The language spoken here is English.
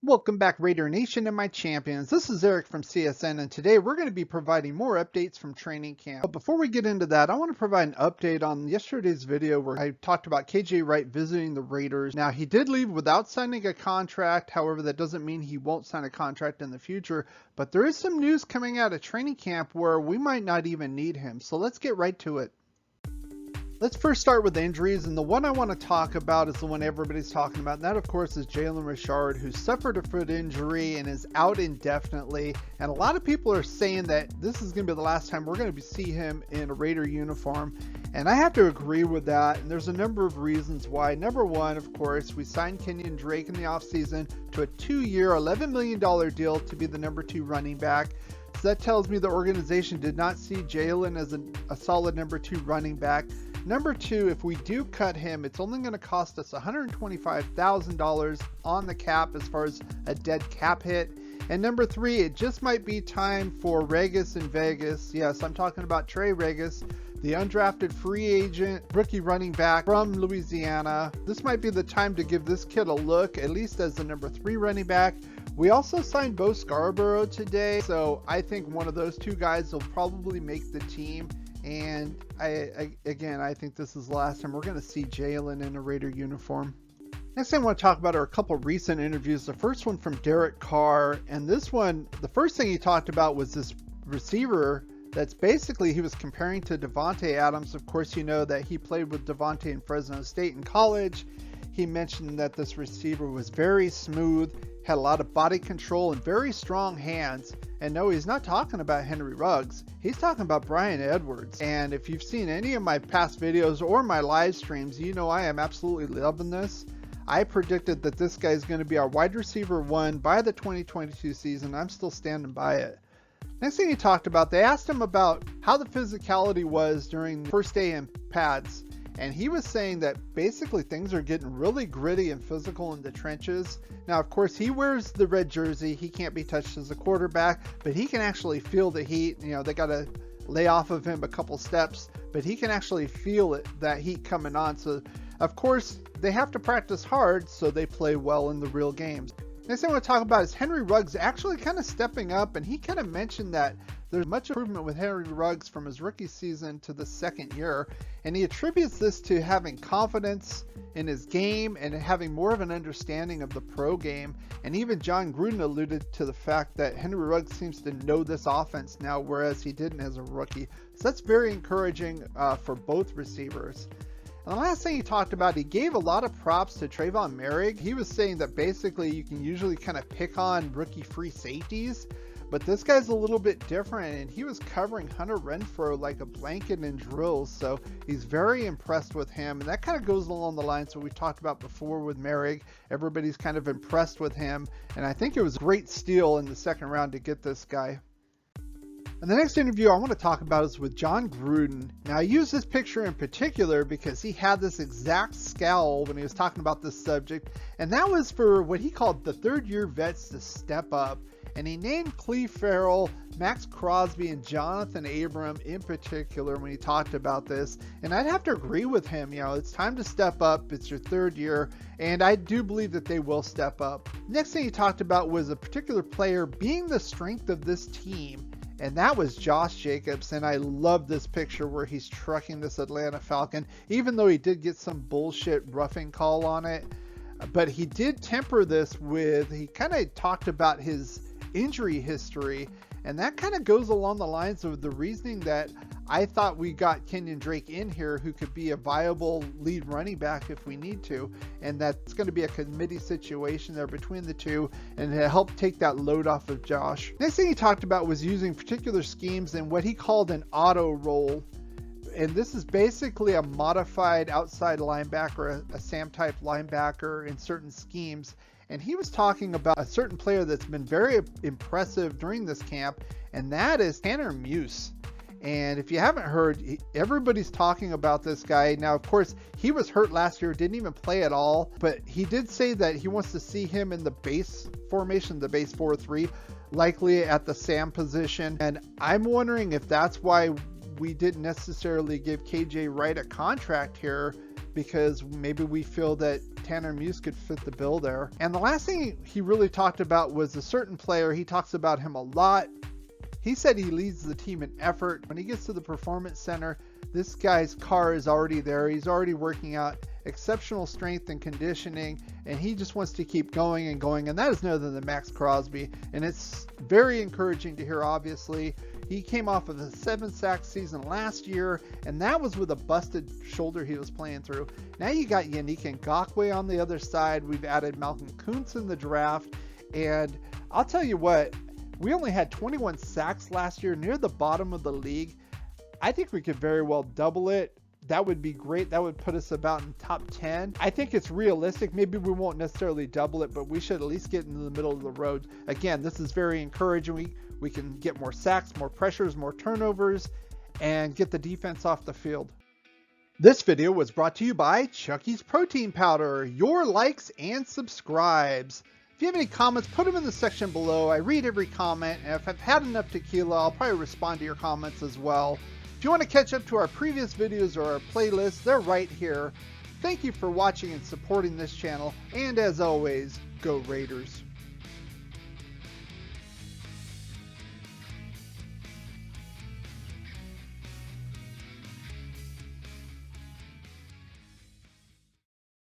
Welcome back, Raider Nation and my champions. This is Eric from CSN, and today we're going to be providing more updates from training camp. But before we get into that, I want to provide an update on yesterday's video where I talked about KJ Wright visiting the Raiders. Now, he did leave without signing a contract. However, that doesn't mean he won't sign a contract in the future. But there is some news coming out of training camp where we might not even need him. So let's get right to it. Let's first start with injuries, and the one I want to talk about is the one everybody's talking about, and that of course is Jalen Richard, who suffered a foot injury and is out indefinitely. And a lot of people are saying that this is going to be the last time we're going to see him in a Raider uniform, and I have to agree with that. And there's a number of reasons why. Number one, of course, we signed Kenyon Drake in the offseason to a 2-year, $11 million deal to be the number 2 running back. So that tells me the organization did not see Jalen as a solid number 2 running back. Number 2, if we do cut him, it's only going to cost us $125,000 on the cap as far as a dead cap hit. And number 3, it just might be time for Regis in Vegas. Yes, I'm talking about Trey Regis, the undrafted free agent rookie running back from Louisiana. This might be the time to give this kid a look, at least as the number 3 running back. We also signed Bo Scarborough today, so I think one of those 2 guys will probably make the team. And I think this is the last time we're going to see Jalen in a Raider uniform. Next thing I want to talk about are a couple recent interviews. The first one from Carr, and this one, the first thing he talked about was this receiver that's basically he was comparing to Davante Adams. Of course, you know that he played with Davante in Fresno State in college. He mentioned that this receiver was very smooth, had a lot of body control and very strong hands. And no, he's not talking about Henry Ruggs. He's talking about Bryan Edwards. And if you've seen any of my past videos or my live streams, you know I am absolutely loving this. I predicted that this guy is going to be our wide receiver 1 by the 2022 season. I'm still standing by it. Next thing he talked about, they asked him about how the physicality was during the first day in pads. And he was saying that basically things are getting really gritty and physical in the trenches. Now, of course, he wears the red jersey. He can't be touched as a quarterback, but he can actually feel the heat. You know, they got to lay off of him a couple steps, but he can actually feel it, that heat coming on. So, of course, they have to practice hard so they play well in the real games. Next thing I want to talk about is Henry Ruggs actually kind of stepping up, and he kind of mentioned that there's much improvement with Henry Ruggs from his rookie season to the second year, and he attributes this to having confidence in his game and having more of an understanding of the pro game. And even John Gruden alluded to the fact that Henry Ruggs seems to know this offense now, whereas he didn't as a rookie. So that's very encouraging for both receivers. And the last thing he talked about, he gave a lot of props to Trayvon Merrick. He was saying that basically you can usually kind of pick on rookie free safeties, but this guy's a little bit different, and he was covering Hunter Renfrow like a blanket in drills, so he's very impressed with him. And that kind of goes along the lines of what we talked about before with Merrick. Everybody's kind of impressed with him, and I think it was a great steal in the second round to get this guy. And the next interview I want to talk about is with John Gruden. Now, I use this picture in particular because he had this exact scowl when he was talking about this subject, and that was for what he called the third-year vets to step up. And he named Cleve Farrell, Max Crosby, and Jonathan Abram in particular when he talked about this. And I'd have to agree with him. You know, it's time to step up. It's your third year, and I do believe that they will step up. Next thing he talked about was a particular player being the strength of this team, and that was Josh Jacobs. And I love this picture where he's trucking this Atlanta Falcon, even though he did get some bullshit roughing call on it. But he did temper this with, he kind of talked about his injury history, and that kind of goes along the lines of the reasoning that I thought we got Kenyon Drake in here, who could be a viable lead running back if we need to, and that's going to be a committee situation there between the two, and to help take that load off of Josh. Next thing he talked about was using particular schemes and what he called an auto roll. And this is basically a modified outside linebacker, a Sam type linebacker in certain schemes. And he was talking about a certain player that's been very impressive during this camp, and that is Tanner Muse. And if you haven't heard, everybody's talking about this guy. Now, of course, he was hurt last year, didn't even play at all, but he did say that he wants to see him in the base formation, the base 4-3, likely at the Sam position. And I'm wondering if that's why we didn't necessarily give KJ Wright a contract here, because maybe we feel that Tanner Muse could fit the bill there. And the last thing he really talked about was a certain player. He talks about him a lot. He said he leads the team in effort. When he gets to the performance center, this guy's Carr is already there. He's already working out exceptional strength and conditioning, and he just wants to keep going and going, and that is no other than Max Crosby. And it's very encouraging to hear. Obviously, he came off of a 7-sack season last year, and that was with a busted shoulder he was playing through. Now you got Yannick Ngakoue on the other side. We've added Malcolm Kuntz in the draft, and I'll tell you what, we only had 21 sacks last year, near the bottom of the league. I think we could very well double it. That would be great. That would put us about in top 10. I think it's realistic. Maybe we won't necessarily double it, but we should at least get into the middle of the road. Again, this is very encouraging. We can get more sacks, more pressures, more turnovers, and get the defense off the field. This video was brought to you by Chucky's Protein Powder. Your likes and subscribes. If you have any comments, put them in the section below. I read every comment, and if I've had enough tequila, I'll probably respond to your comments as well. If you want to catch up to our previous videos or our playlists, they're right here. Thank you for watching and supporting this channel, and as always, go Raiders.